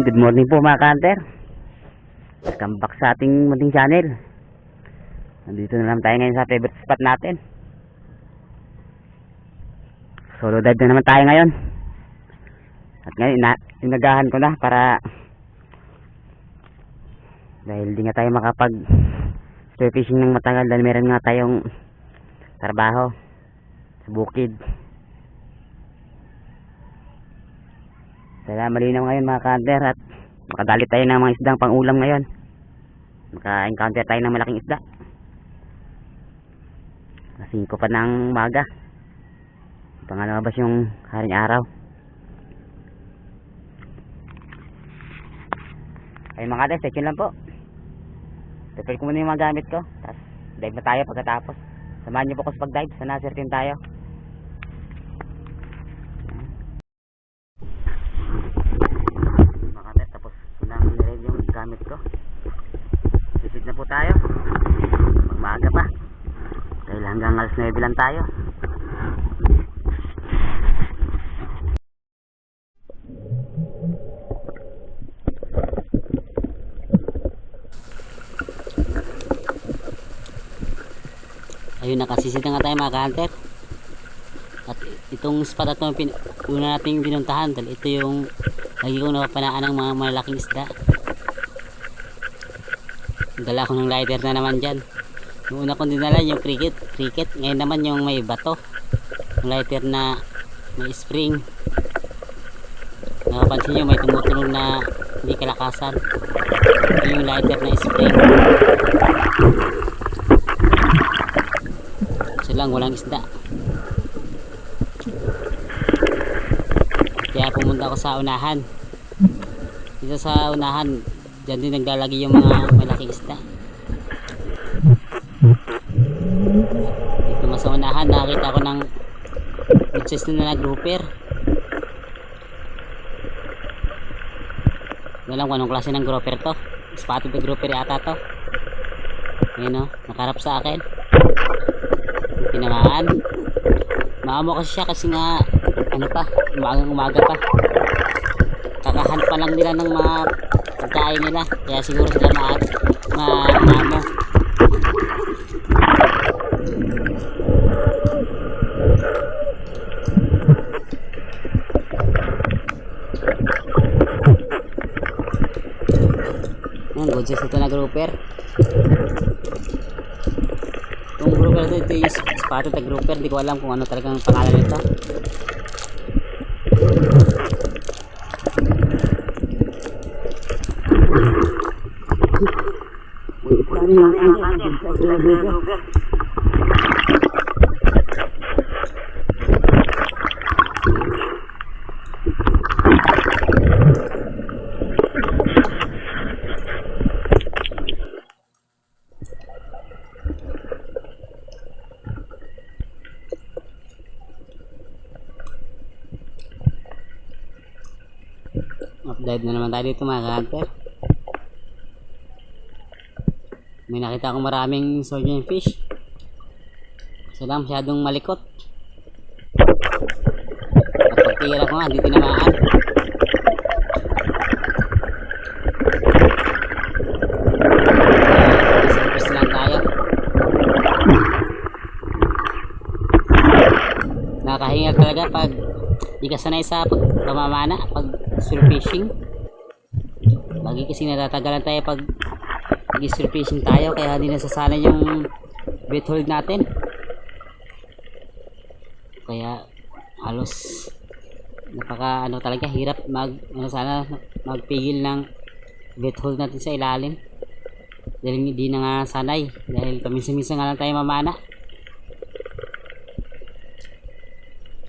good morning po mga ka-hunter. Welcome back sa ating munting channel. Nandito na naman tayo ngayon sa favorite spot natin. Solo dive na naman tayo ngayon. At ngayon inagahan ko na para dahil di nga tayo makapag spear fishing ng matagal dahil meron nga tayong trabaho sa bukid. Kaya malinaw ngayon mga ka-hunter at makadali tayo ng mga isdang pang-ulam ngayon. Maka-encounter tayo ng malaking isda. Alas 5 pa ng umaga. Pangalabas yung haring araw. Ay mga ka-hunter, stay lang po. Prepare ko muna yung mga gamit ko. Tapos dive na tayo pagkatapos. Samahan niyo po ko sa pag-dive. Sana certain tayo. Gamit ko. Sipit na po tayo. Magmaaga pa. Dahil hanggang alas 9 lang tayo. Ayun, nakasisid na nga tayo mga ka-hunter. At itong spot at itong una nating pinuntahan dahil ito yung lagi kong napapanaan ng mga malaking isda. Dala ko ng lighter na naman dyan. Yung una kong dinala yung cricket. Ngayon naman yung may bato, yung lighter na may spring. Nakapansin nyo may tumutunog na hindi kalakasan. Ito yung lighter na spring. Kasi lang walang isda. Kaya pumunta ako sa unahan. Dito sa unahan diyan din naglalagi yung mga malaking isda. Dito mas sa unahan nakita ko ng good na grouper. Walang kung anong klase ng grouper to. Spotted na grouper yata to. Ayun o, nakarap sa akin. Tinamaan. Maamo kasi siya kasi nga ano pa, umaga pa. Kakahan pa lang nila ng mga pagkain nila, kaya siguro sila maamo. Yan, good size ito na grouper. Itong grouper ito yung spotted na grouper, di ko alam kung ano talagang pangalan nito. Update na naman tayo dito mga ka-hunter. May nakita akong maraming surgeon fish. Kasi lang masyadong malikot. At pagtira ko nga, hindi tinamaan. Surface lang tayo. Nakakahinga talaga pag di ka sanay sa pagpamamana, pag surfishing. Lagi kasi natatagalan tayo pag nag-surfishing tayo, kaya hindi nasasanay yung bait hold natin. Kaya halos napaka ano talaga hirap magpigil ng bait hold natin sa ilalim dahil hindi na nga sanay, dahil paminsan-minsan nga lang tayo mamana.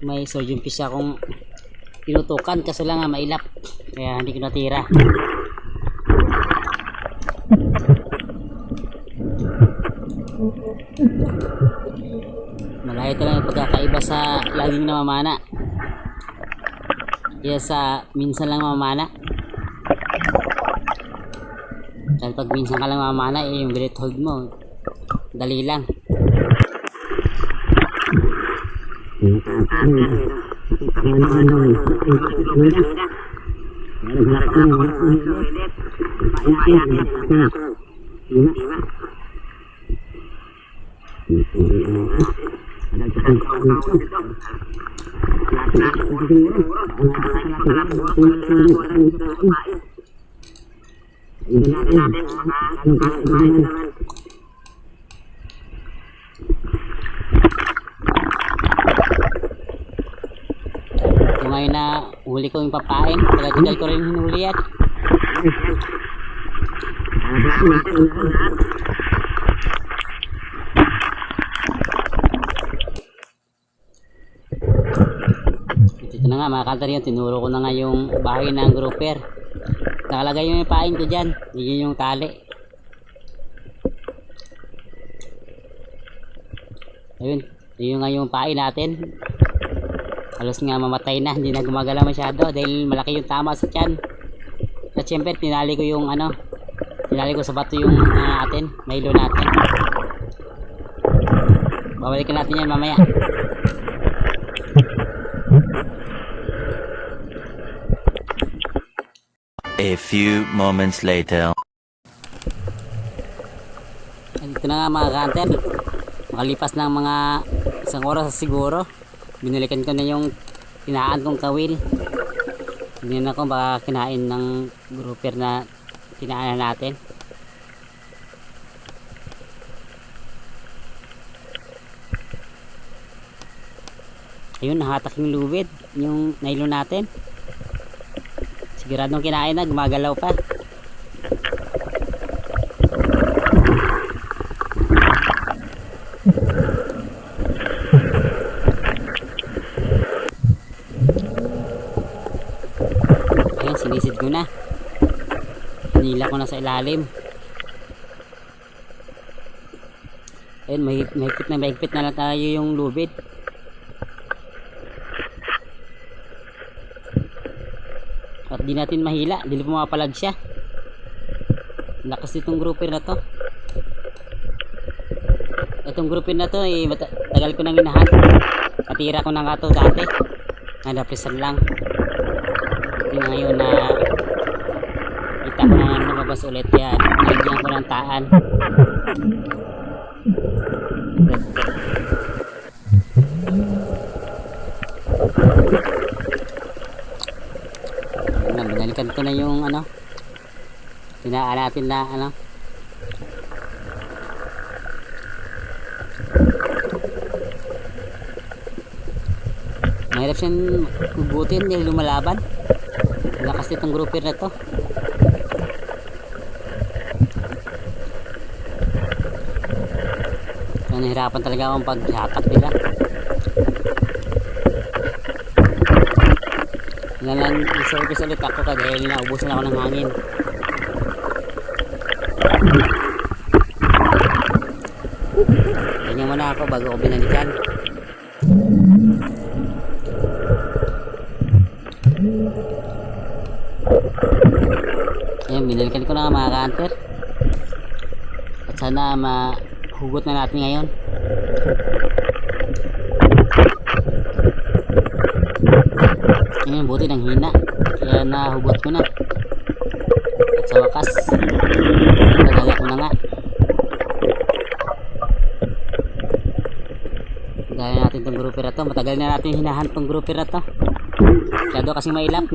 May surgeon fish akong tinutukan kasi lang nga mailap, kaya hindi ko natira. Malayo talaga yung pagkakaiba sa laging namamana. Kaya sa minsan lang mamamana. Dahil pag minsan ka lang mamamana, yung bait hold mo dali lang. nagharap ako ng ulit. Pain natin. Lima. Tagal sa kong dito. Natin siguro. Hindi natin naman. Ito ngayon na huli ko yung papain. Tagal ko rin hinuli yan. Ito na nga mga kantar yun. Tinuro ko na nga yung bahay ng grouper. Nakalagay yung pain ko dyan. Yun yung tali. Ayun. Yun nga yung pain natin. Halos nga mamatay na. Hindi na gumagala masyado. Dahil malaki yung tama sa tiyan. At syempre tinali ko yung tinali ko sa bato yung natin. Milo natin. Babalikan natin yan mamaya. A few moments later. Ito na nga mga kanter. Makalipas ng mga isang oras siguro. Binalikan ko na yung kinaan kong kawil. Hindi na ko baka kinain ng grouper na kinaan natin. Ayun, nahatak yung lubid. Yung nylon natin. Siguradong kinain na, gumagalaw pa. Ayun, sinisid ko na. Nila ko na sa ilalim. Ayun, mahigpit na lang tayo yung lubid. At di natin mahila, di pumapalag siya. Lakas nitong grouper na to. Itong grouper na to tagal ko nang inahan. Patira ko na nga to dati. Nadapisan lang. Yung ngayon na kita ko na lumabas ulit yan. Nagyan ko ng taan. Binalikan ko na yung tinaan natin na mahirap siyang ubutin dahil lumalaban. Lakas nitong grouper na to. So, nahirapan talaga akong paghatak nila. Nalang i-service ulit ako dahil naubusan ako ng hangin. Ganyan muna ako bago ko binalikan. Ayan, binalikan ko na mga kanter. At sana mahugot na natin ngayon. Ayan, buti ng hina. Kaya nahugot ko na. At sa wakas, nadala ko na nga. Dahil natin itong grouper na to. Matagal na natin hinahan itong grouper na to. Masyado kasi mailap.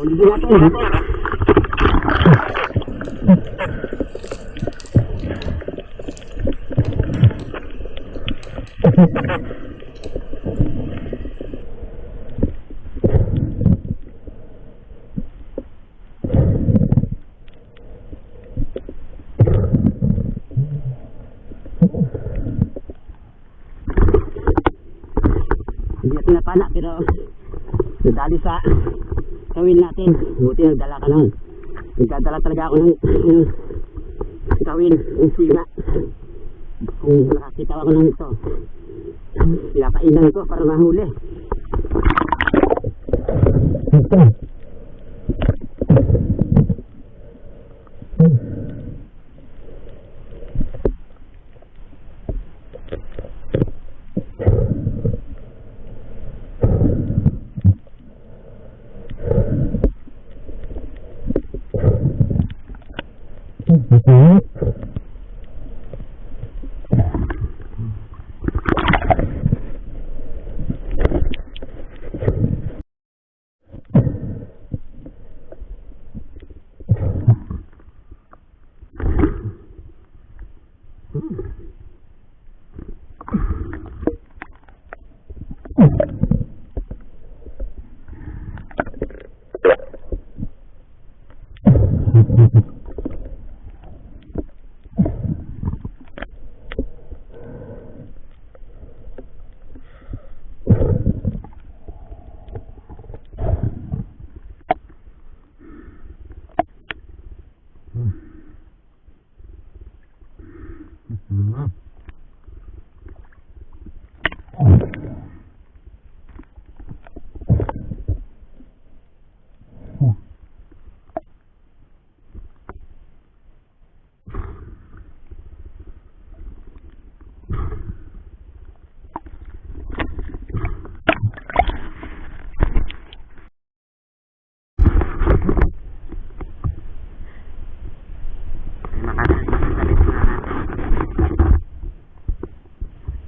Hindi natin napana pero nadali sa kawil natin. Buti nagdala ka lang. Nagdadala talaga ako ng kawil, ng sima. Kung nakakita ako ng ito, pinapainan ko para mahuli.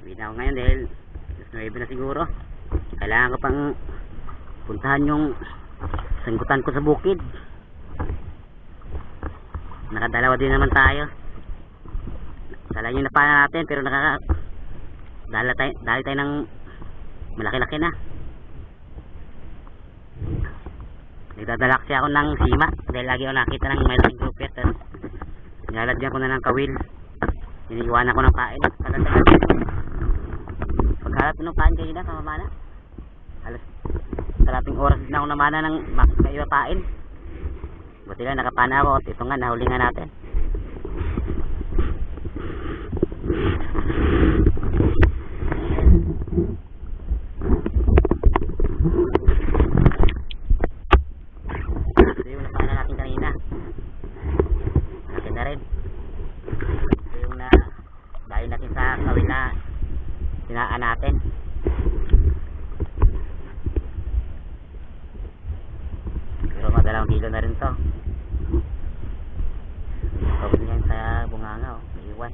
Binaw ngayon dahil alas 9 na siguro. Kailangan ko pang puntahan yung sanggutan ko sa bukid. Nakadalawa din naman tayo. Kala nyo na pa natin pero dali tayo ng malaki-laki na. Nagdadala kasi ako ng sima dahil lagi ako nakita ng malaking grouper. Tapos nilalagyan ko na ng kawil. Iniiwanan ko ng pain. Pagkalap ko ng pain kayo na kamamana. Halos kalating oras din ako namana ng kaiba pain. Buti lang nakapana ako at ito nga nahuli nga natin. Ito yung napana natin kanina. Natin na rin. Ito yung dahil natin sa kawin na sinaan natin. Pero madalawang kilo na rin to. Tawag niyan sa bunganga, iwan.